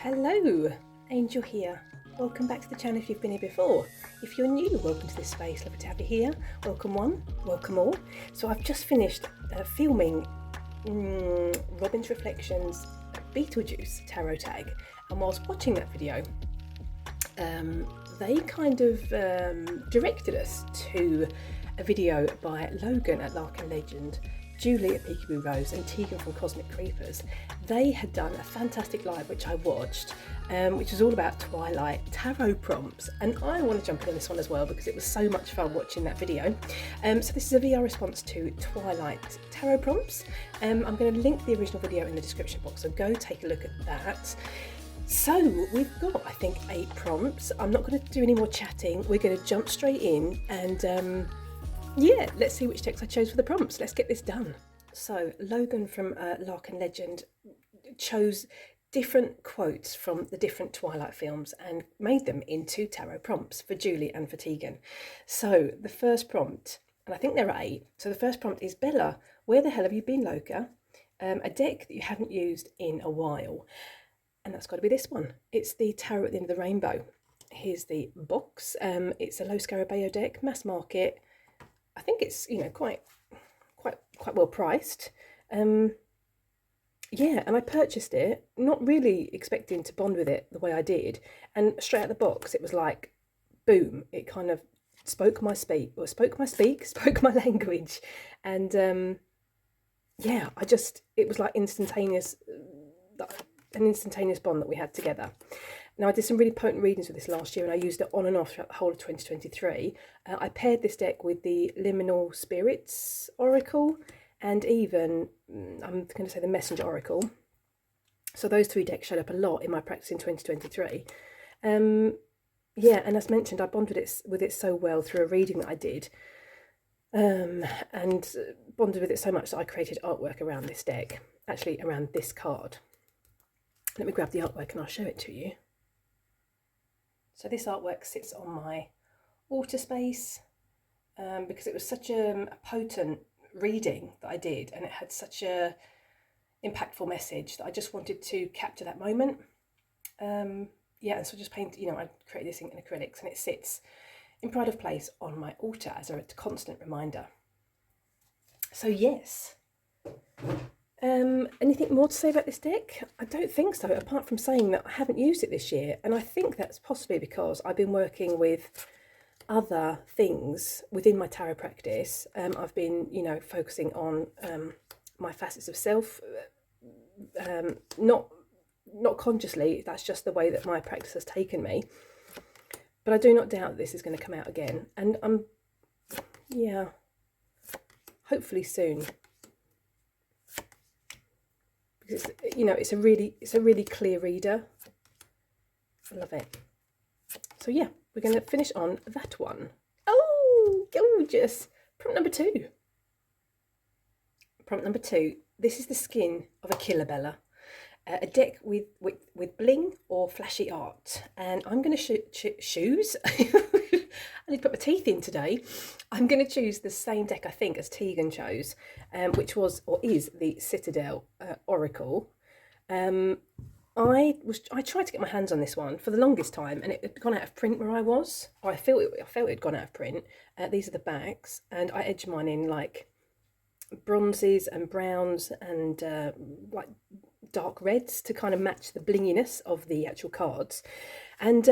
Hello, Angel here. Welcome back to the channel if you've been here before. If you're new, welcome to this space. Lovely to have you here. Welcome one, welcome all. So I've just finished filming Robin's Reflections Beetlejuice tarot tag, and whilst watching that video, they kind of directed us to a video by Logan at Lark and Legend, Julie at Peekaboo Rose, and Tegan from Cosmic Creepers. They had done a fantastic live which I watched, which was all about Twilight tarot prompts, and I want to jump in on this one as well because it was so much fun watching that video. So this is a VR response to Twilight tarot prompts. I'm going to link the original video in the description box, so go take a look at that. So we've got, I think, 8 prompts. I'm not going to do any more chatting. We're going to jump straight in and yeah, let's see which decks I chose for the prompts. Let's get this done. So Logan from Lark and Legend chose different quotes from the different Twilight films and made them into tarot prompts for Julie and for Tegan. So the first prompt, and I think there are 8. So the first prompt is, Bella, where the hell have you been, Loca? A deck that you haven't used in a while. And that's got to be this one. It's the Tarot at the End of the Rainbow. Here's the box. It's a low Scarabeo deck, mass market. I think it's, you know, quite well priced. Yeah, and I purchased it not really expecting to bond with it the way I did, and straight out the box it was like boom, it kind of spoke my language, and yeah, it was like instantaneous, an instantaneous bond that we had together. Now, I did some really potent readings with this last year, and I used it on and off throughout the whole of 2023. I paired this deck with the Liminal Spirits Oracle, and even, I'm going to say, the Messenger Oracle. So those 3 decks showed up a lot in my practice in 2023. Yeah, and as mentioned, I bonded with it so well through a reading that I did, and bonded with it so much that I created artwork around this deck, actually around this card. Let me grab the artwork and I'll show it to you. So this artwork sits on my altar space because it was such a potent reading that I did, and it had such a impactful message that I just wanted to capture that moment. Yeah, and so I just painted, you know, I created this in acrylics, and it sits in pride of place on my altar as a constant reminder. So yes. Anything more to say about this deck? I don't think so, apart from saying that I haven't used it this year, and I think that's possibly because I've been working with other things within my tarot practice. I've been, you know, focusing on my facets of self, not consciously. That's just the way that my practice has taken me. But I do not doubt that this is going to come out again, and yeah, hopefully soon. Because, you know, it's a really clear reader. I love it. So yeah, we're going to finish on that one. Oh, gorgeous. Prompt number 2. Prompt number 2. This is the skin of a killer, Bella. A deck with bling or flashy art. And I'm going to choose. I need to put my teeth in today. I'm going to choose the same deck, I think, as Tegan chose, which was, or is, the Citadel Oracle. I tried to get my hands on this one for the longest time, and it had gone out of print where I was. Or I felt it had gone out of print. These are the backs, and I edged mine in like bronzes and browns and like dark reds to kind of match the blinginess of the actual cards. And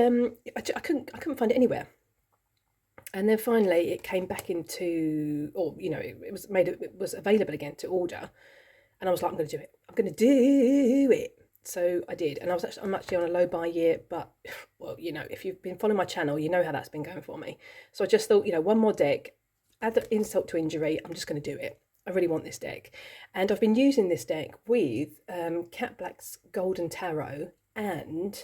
I couldn't find it anywhere. And then finally it came back into, or, you know, it was available again to order. And I was like, I'm going to do it. I'm going to do it. So I did. And I'm actually on a low buy year, but, well, you know, if you've been following my channel, you know how that's been going for me. So I just thought, you know, one more deck, add the insult to injury. I'm just going to do it. I really want this deck. And I've been using this deck with Cat Black's Golden Tarot and,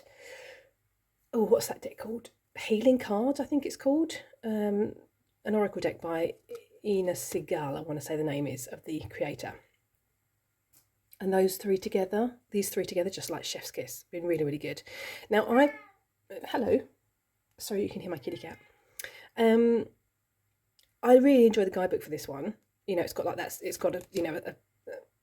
oh, what's that deck called? Healing Cards, I think it's called. An oracle deck by Ina Segal, I want to say the name is, of the creator. And these 3 together, just like chef's kiss, been really, really good. Now hello, sorry, you can hear my kitty cat. I really enjoy the guidebook for this one. You know, it's got like that, it's got a, you know,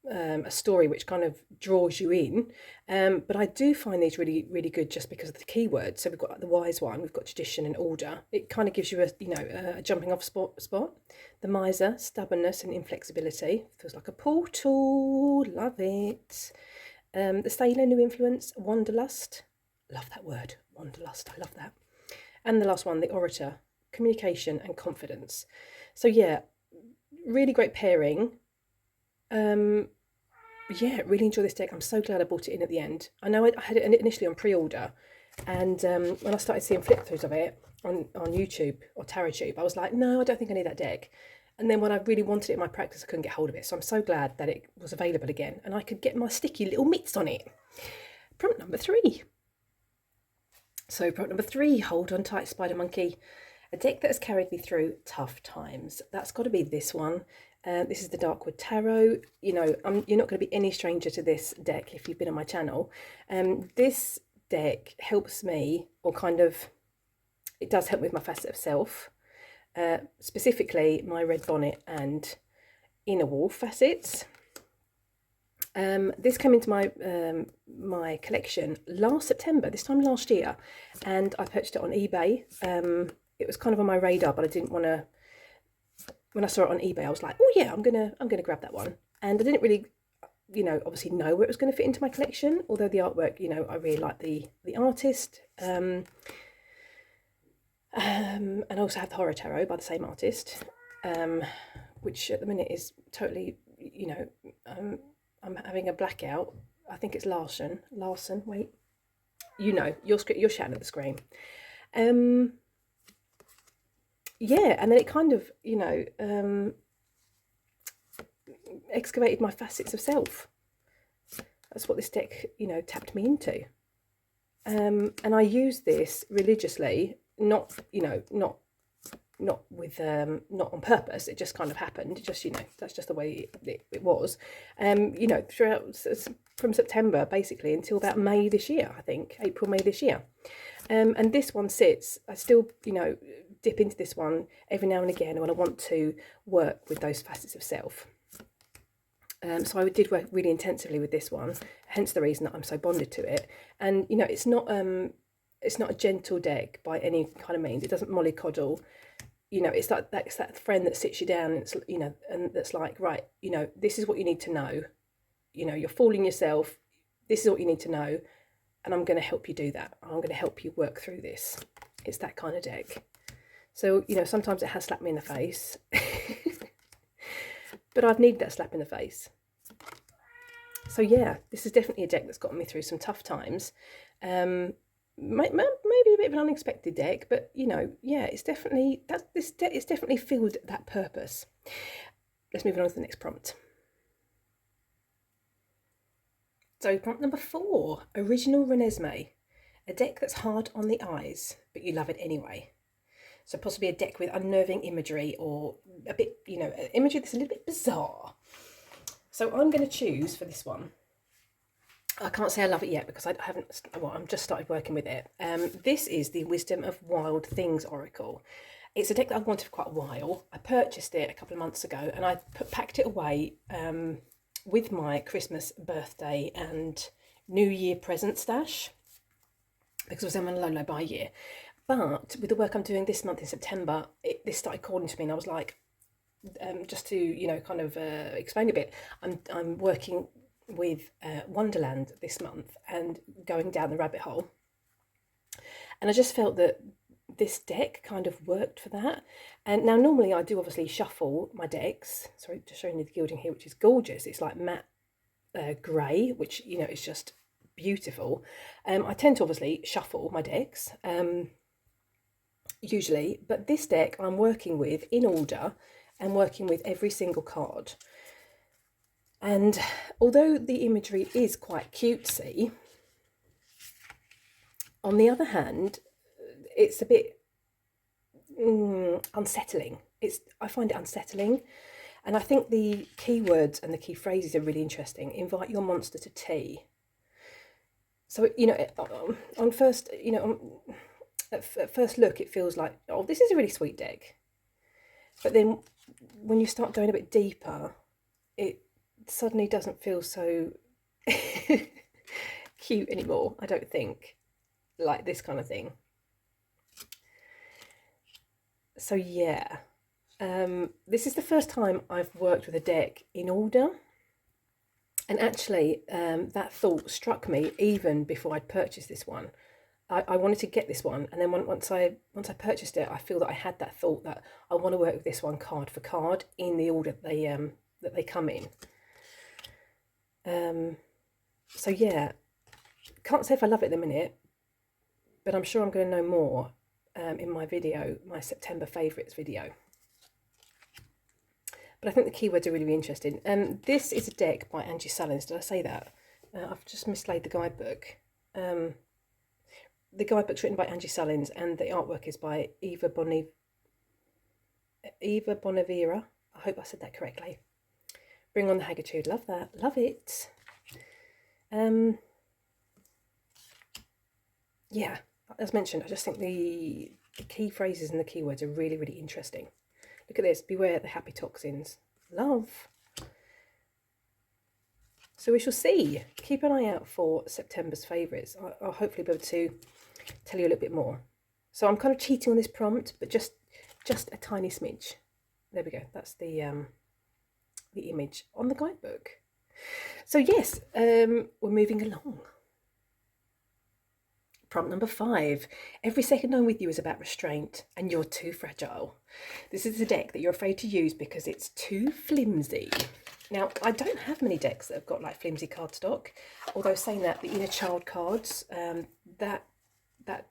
a story which kind of draws you in. But I do find these really, really good just because of the keywords. So we've got like the wise one, we've got tradition and order. It kind of gives you a jumping off spot. The miser, stubbornness and inflexibility. Feels like a portal. Love it. The sailor, new influence, wanderlust. Love that word, wanderlust. I love that. And the last one, the orator, communication and confidence. So yeah, really great pairing. Yeah, really enjoy this deck. I'm so glad I bought it in at the end. I know I had it initially on pre-order, and when I started seeing flip-throughs of it on YouTube or TarotTube, I was like, no, I don't think I need that deck. And then when I really wanted it in my practice, I couldn't get hold of it. So I'm so glad that it was available again, and I could get my sticky little mitts on it. Prompt number 3. So prompt number 3, hold on tight, Spider Monkey. A deck that has carried me through tough times. That's got to be this one. This is the Darkwood Tarot. You know, you're not going to be any stranger to this deck if you've been on my channel. This deck helps me, or kind of, it does help with my facet of self. Specifically, my red bonnet and inner wolf facets. This came into my my collection last September, this time last year, and I purchased it on eBay. It was kind of on my radar, but I didn't want to. When I saw it on eBay, I was like, oh yeah, I'm gonna grab that one. And I didn't really, obviously know where it was going to fit into my collection. Although the artwork, I really like the artist. And I also have the Horror Tarot by the same artist, which at the minute is totally, I'm having a blackout. I think it's Larson. Wait, you're shouting at the screen. Yeah, and then it kind of, excavated my facets of self. That's what this deck, tapped me into. And I use this religiously, not with, not on purpose. It just kind of happened. It just, that's just the way it was. Throughout, from September, basically, until about May this year, I think, April, May this year. And this one sits, I still, dip into this one every now and again when I want to work with those facets of self. So I did work really intensively with this one, hence the reason that I'm so bonded to it. And it's not a gentle deck by any kind of means. It doesn't mollycoddle. It's like that's that friend that sits you down and it's and that's like, right, this is what you need to know. You're fooling yourself. This is what you need to know, and I'm going to help you do that. I'm going to help you work through this. It's that kind of deck. So, sometimes it has slapped me in the face, but I've needed that slap in the face. So yeah, this is definitely a deck that's gotten me through some tough times. Maybe a bit of an unexpected deck, but yeah, it's definitely, it's definitely filled that purpose. Let's move on to the next prompt. So prompt number 4, Original Renesmee, a deck that's hard on the eyes, but you love it anyway. So possibly a deck with unnerving imagery, or a bit, imagery that's a little bit bizarre. So I'm going to choose for this one. I can't say I love it yet because I'm just started working with it. This is the Wisdom of Wild Things Oracle. It's a deck that I've wanted for quite a while. I purchased it a couple of months ago, and I packed it away with my Christmas, birthday and New Year present stash, because I was on a low buy year. But with the work I'm doing this month in September, this started calling to me, and I was like, just to kind of explain a bit, I'm working with Wonderland this month and going down the rabbit hole, and I just felt that this deck kind of worked for that. And now normally I do obviously shuffle my decks. Sorry, just showing you the gilding here, which is gorgeous. It's like matte grey, which is just beautiful. I tend to obviously shuffle my decks. Usually, but this deck I'm working with in order and working with every single card. And although the imagery is quite cutesy, on the other hand, it's a bit unsettling. I find it unsettling, and I think the keywords and the key phrases are really interesting. Invite your monster to tea. So on first, at first look, it feels like, oh, this is a really sweet deck. But then when you start going a bit deeper, it suddenly doesn't feel so cute anymore, I don't think, like this kind of thing. So yeah, this is the first time I've worked with a deck in order. And actually, that thought struck me even before I'd purchased this one. I wanted to get this one, and then once I purchased it, I feel that I had that thought that I want to work with this one card for card in the order that they come in. So yeah, can't say if I love it at the minute, but I'm sure I'm going to know more in my video, my September favourites video. But I think the keywords are really, really interesting. This is a deck by Angie Sullins. Did I say that? I've just mislaid the guidebook. The guidebook's written by Angie Sullins, and the artwork is by Eva Bonavera. I hope I said that correctly. Bring on the Haggitude. Love that. Love it. Yeah, as mentioned, I just think the key phrases and the keywords are really, really interesting. Look at this. Beware the happy toxins. Love. So we shall see. Keep an eye out for September's favourites. I'll hopefully be able to tell you a little bit more. So I'm kind of cheating on this prompt, but just a tiny smidge. There we go. That's the image on the guidebook. So yes, we're moving along. Prompt number 5. Every second I'm with you is about restraint, and you're too fragile. This is a deck that you're afraid to use because it's too flimsy. Now, I don't have many decks that have got like flimsy cardstock, although saying that, the Inner Child cards, that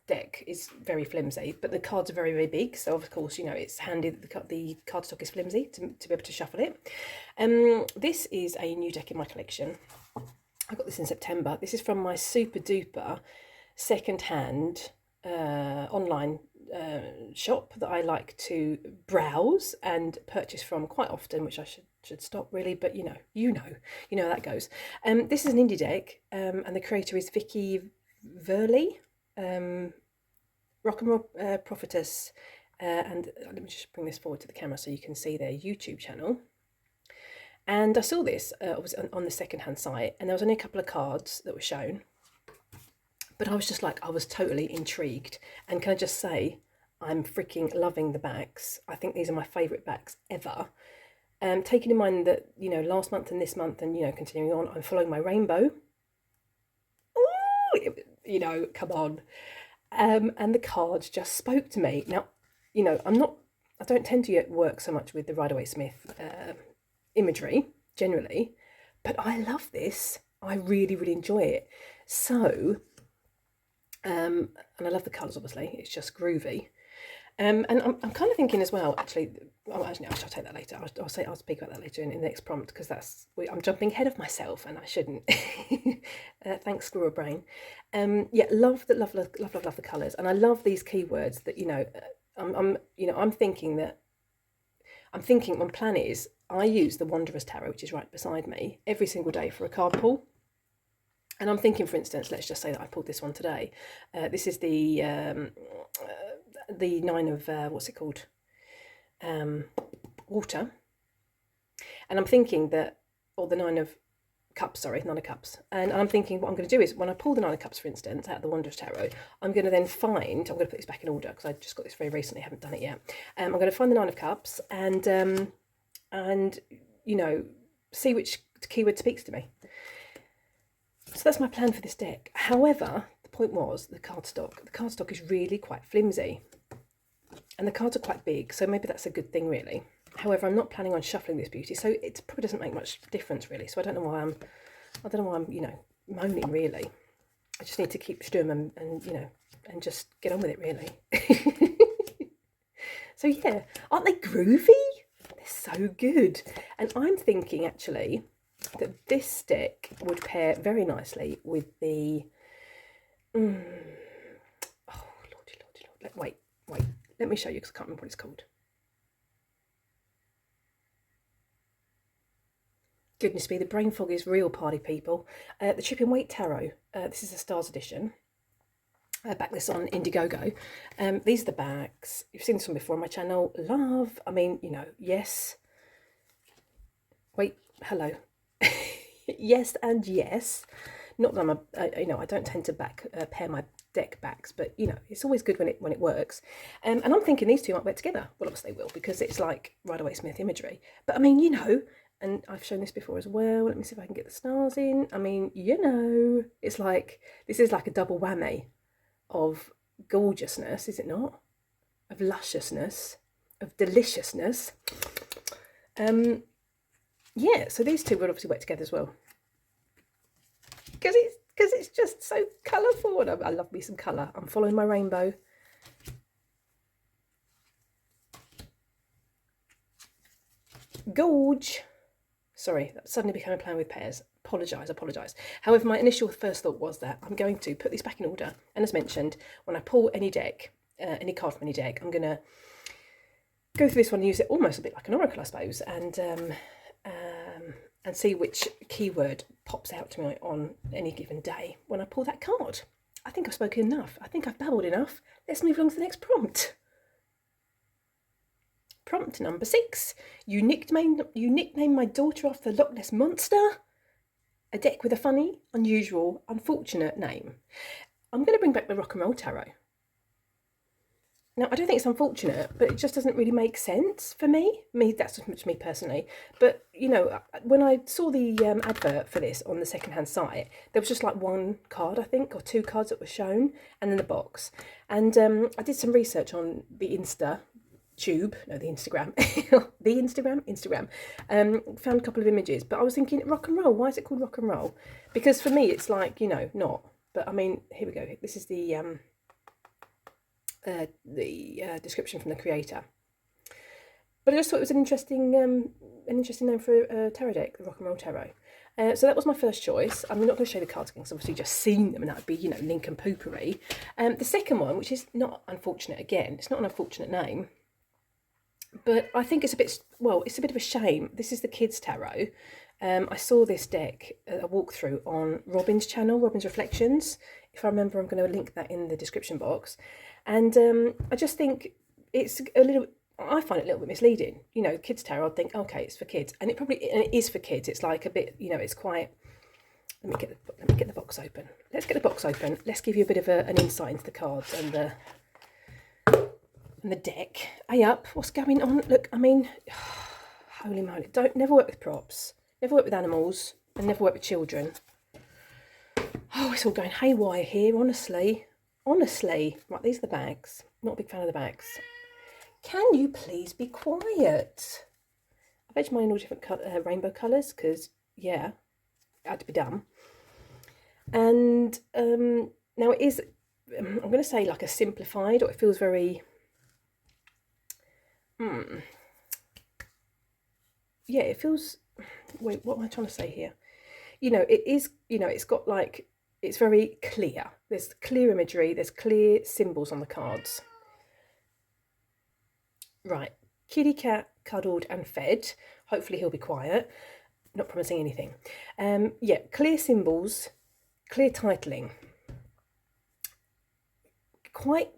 deck is very flimsy, but the cards are very, very big, so of course, you know, it's handy that the cardstock is flimsy to be able to shuffle it. This is a new deck in my collection. I got this in September. This is from my super duper second-hand online shop that I like to browse and purchase from quite often, which I should stop really, but you know how that goes. This is an indie deck, and the creator is Vicky Verley, Rock and Roll Prophetess, and let me just bring this forward to the camera so you can see their YouTube channel. And I saw this on the second-hand site, and there was only a couple of cards that were shown. But I was just like, I was totally intrigued. And can I just say, I'm freaking loving the backs. I think these are my favourite backs ever. Taking in mind that, you know, last month and this month and, you know, continuing on, I'm following my rainbow. Ooh, you know, come on. And the cards just spoke to me. Now, you know, I don't tend to work so much with the Rider-Waite-Smith imagery, generally. But I love this. I really, really enjoy it. So... and I love the colours, obviously. It's just groovy. And I'm kind of thinking as well, actually, I shall take that later. I'll speak about that later in the next prompt, because I'm jumping ahead of myself, and I shouldn't. Thanks, Squirrel Brain. Yeah, love the colours, and I love these keywords that, you know, I'm thinking my plan is I use the Wanderer's Tarot, which is right beside me, every single day for a card pull. And I'm thinking, for instance, let's just say that I pulled this one today. This is the 9 of, what's it called? Water. And I'm thinking that, or the 9 of Cups, sorry, 9 of Cups. And I'm thinking what I'm going to do is, when I pull the 9 of Cups, for instance, out of the Wanderer's Tarot, I'm going to then I'm going to put this back in order, because I just got this very recently, haven't done it yet. I'm going to find the 9 of Cups and you know, see which keyword speaks to me. So that's my plan for this deck. However, the point was the cardstock. The cardstock is really quite flimsy. And the cards are quite big, so maybe that's a good thing, really. However, I'm not planning on shuffling this beauty, so it probably doesn't make much difference, really. So I don't know why I'm, you know, moaning, really. I just need to keep stum and you know, and just get on with it, really. So yeah, aren't they groovy? They're so good. And I'm thinking, actually, that this deck would pair very nicely with the oh lordy, wait, let me show you, because I can't remember what it's called. Goodness me, the brain fog is real, party people. The Chipping Weight Tarot. This is a Stars edition. Back this on Indiegogo. These are the backs. You've seen this one before on my channel. Love. I mean, you know, yes. Wait, hello. Yes and yes. Not that I don't tend to pair my deck backs, but it's always good when it works. And I'm thinking these two might work together. Well, obviously they will, because it's like Rider Waite Smith imagery. But I mean, and I've shown this before as well. Let me see if I can get the stars in. I mean, it's like, this is like a double whammy of gorgeousness, is it not? Of lusciousness, of deliciousness. Yeah, so these two would obviously work together as well. Because it's just so colourful, and I love me some colour. I'm following my rainbow. Gorge. Sorry, that suddenly became a plan with pairs. Apologise. However, my initial first thought was that I'm going to put these back in order. And as mentioned, when I pull any deck, any card from any deck, I'm going to go through this one and use it almost a bit like an oracle, I suppose, and see which keyword pops out to me on any given day when I pull that card. I think I've spoken enough. I think I've babbled enough. Let's move along to the next prompt. Prompt number 6. You nicknamed my daughter after the Loch Ness Monster. A deck with a funny, unusual, unfortunate name. I'm going to bring back the Rock and Roll Tarot. Now, I don't think it's unfortunate, but it just doesn't really make sense for me. That's just me personally. But, when I saw the advert for this on the secondhand site, there was just like one card, I think, or 2 cards that were shown, and then the box. And I did some research on the Instagram. Instagram. Found a couple of images, but I was thinking, rock and roll, why is it called rock and roll? Because for me, it's like, not. But I mean, here we go. This is the description from the creator. But I just thought it was an interesting name for a tarot deck, the Rock and Roll Tarot. So that was my first choice. I'm not going to show the cards because I've obviously just seen them, and that would be, link and poopery. The second one, which is not unfortunate again, it's not an unfortunate name, but I think it's a bit of a shame. This is the Kids Tarot. I saw this deck, a walkthrough on Robin's channel, Robin's Reflections. If I remember, I'm going to link that in the description box. And I just think it's I find it a little bit misleading. Kids Tarot, I'd think, okay, it's for kids. And it is for kids. It's like a bit, it's quite... Let me get the box open. Let's get the box open. Let's give you a bit of an insight into the cards and the deck. Hey up, what's going on? Look, I mean, holy moly. Never work with props. Never work with animals. And never work with children. Oh, it's all going haywire here, honestly. Honestly. Right, these are the bags. Not a big fan of the bags. Can you please be quiet? I've edged mine in all different rainbow colours because, yeah, it had to be done. And now it is, I'm going to say like a simplified, or it feels very... Yeah, it feels... Wait, what am I trying to say here? It is, it's got like... It's very clear. There's clear imagery. There's clear symbols on the cards. Right. Kitty cat cuddled and fed. Hopefully he'll be quiet. Not promising anything. Yeah, clear symbols. Clear titling. Quite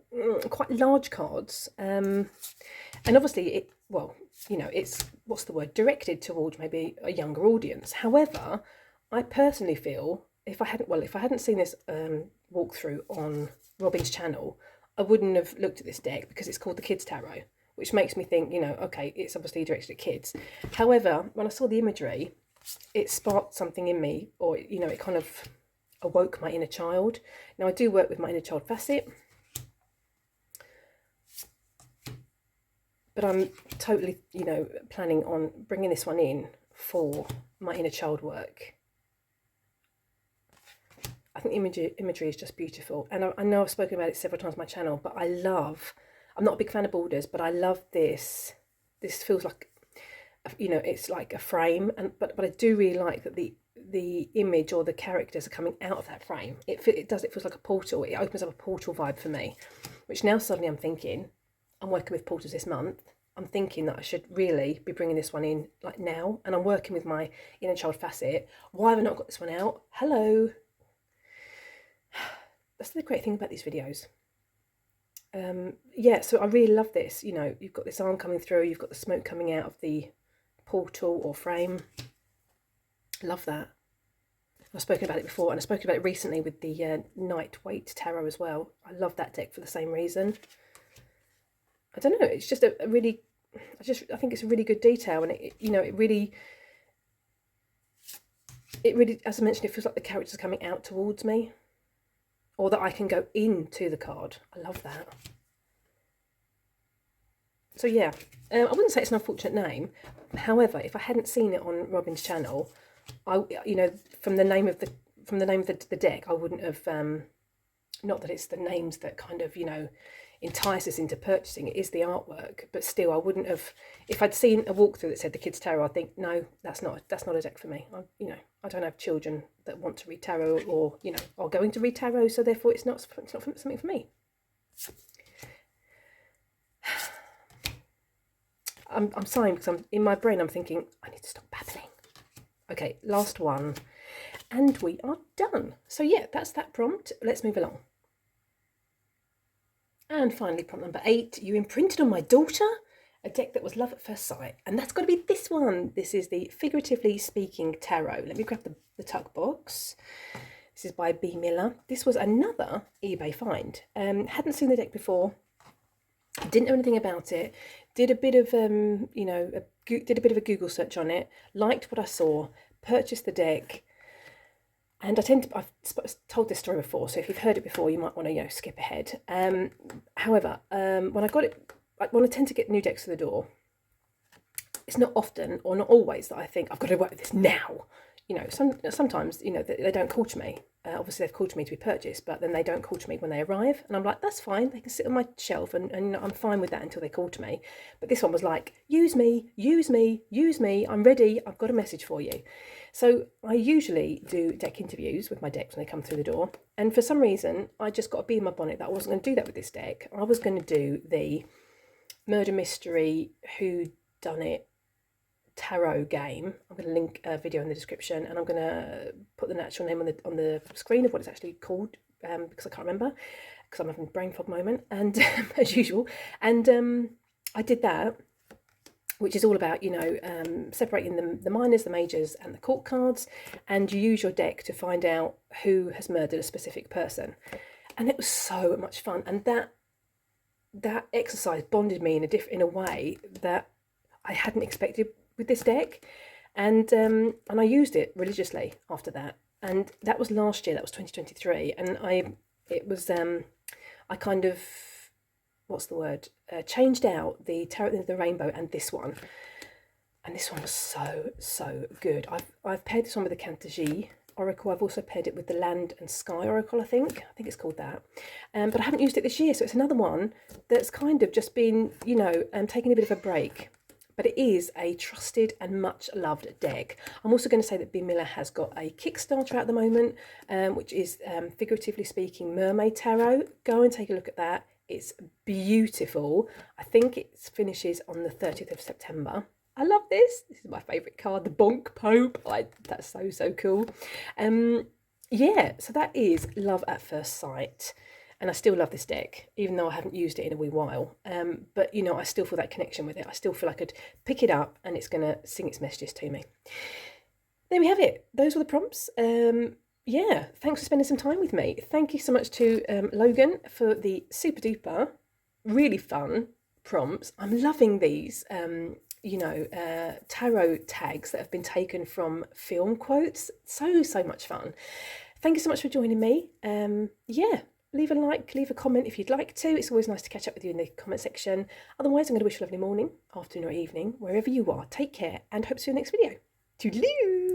large cards. And obviously it's, what's the word? Directed towards maybe a younger audience. However, I personally feel if I hadn't seen this walkthrough on Robin's channel, I wouldn't have looked at this deck because it's called the Kids Tarot, which makes me think, okay, it's obviously directed at kids. However, when I saw the imagery, it sparked something in me, or, it kind of awoke my inner child. Now, I do work with my inner child facet, but I'm totally, planning on bringing this one in for my inner child work. I think the imagery is just beautiful. And I know I've spoken about it several times on my channel, but I'm not a big fan of borders, but I love this. This feels like, it's like a frame. But I do really like that the image or the characters are coming out of that frame. It feels like a portal. It opens up a portal vibe for me, which now suddenly I'm thinking, I'm working with portals this month. I'm thinking that I should really be bringing this one in like now. And I'm working with my inner child facet. Why have I not got this one out? Hello. That's the great thing about these videos. Yeah, so I really love this. You've got this arm coming through, you've got the smoke coming out of the portal or frame. Love that. I've spoken about it before, and I've spoken about it recently with the Night Wait Tarot as well. I love that deck for the same reason. I don't know, it's just a really, I think it's a really good detail, and it really, as I mentioned, it feels like the characters are coming out towards me, or that I can go into the card. I love that. So yeah, I wouldn't say it's an unfortunate name. However, if I hadn't seen it on Robin's channel, from the name of the deck, I wouldn't have. Not that it's the names that kind of entice us into purchasing. It is the artwork, but still, I wouldn't have. If I'd seen a walkthrough that said the Kids Tarot, I think no, that's not a deck for me. I don't have children that want to read tarot, or are going to read tarot, so therefore it's not something for me. I'm sighing because I'm in my brain. I'm thinking I need to stop babbling. Okay, last one, and we are done. So yeah, that's that prompt. Let's move along. And finally, prompt number 8. You imprinted on my daughter a deck that was love at first sight, and that's got to be this one. This is the Figuratively Speaking Tarot. Let me grab the tuck box. This is by B. Miller. This was another eBay find. Hadn't seen the deck before. Didn't know anything about it. Did a bit of did a bit of a Google search on it. Liked what I saw. Purchased the deck. And I've told this story before, so if you've heard it before, you might want to skip ahead. However, when I got it, when I tend to get new decks to the door, it's not often or not always that I think I've got to work with this now. Sometimes they don't call to me. Obviously, they've called to me to be purchased, but then they don't call to me when they arrive, and I'm like, that's fine. They can sit on my shelf, and I'm fine with that until they call to me. But this one was like, use me, use me, use me. I'm ready. I've got a message for you. So I usually do deck interviews with my decks when they come through the door, and for some reason, I just got a bee in my bonnet that I wasn't going to do that with this deck. I was going to do the murder mystery whodunit tarot game. I'm going to link a video in the description, and I'm going to put the actual name on the screen of what it's actually called, because I can't remember, because I'm having a brain fog moment, and as usual. And I did that, which is all about separating the minors, the majors, and the court cards, and you use your deck to find out who has murdered a specific person. And it was so much fun, and that exercise bonded me in a way that I hadn't expected with this deck, and I used it religiously after that. And that was last year. That was 2023, and I kind of, what's the word? Changed out the Tarot of the Rainbow and this one, and this one was so good. I've paired this one with the Cantagie Oracle. I've also paired it with the Land and Sky Oracle. I think it's called that. But I haven't used it this year, so it's another one that's kind of just been taking a bit of a break. But it is a trusted and much loved deck. I'm also going to say that B. Miller has got a Kickstarter at the moment, which is Figuratively Speaking Mermaid Tarot. Go and take a look at that. It's beautiful. I think it finishes on the 30th of September. I love this. This is my favourite card, the Bonk Pope. That's so cool. Yeah, so that is Love at First Sight. And I still love this deck, even though I haven't used it in a wee while. But, I still feel that connection with it. I still feel I could pick it up and it's going to sing its messages to me. There we have it. Those were the prompts. Yeah, thanks for spending some time with me. Thank you so much to Logan for the super duper, really fun prompts. I'm loving these, tarot tags that have been taken from film quotes. So much fun. Thank you so much for joining me. Yeah. Leave a like, leave a comment if you'd like to. It's always nice to catch up with you in the comment section. Otherwise, I'm going to wish you a lovely morning, afternoon or evening, wherever you are. Take care and hope to see you in the next video. Toodaloo!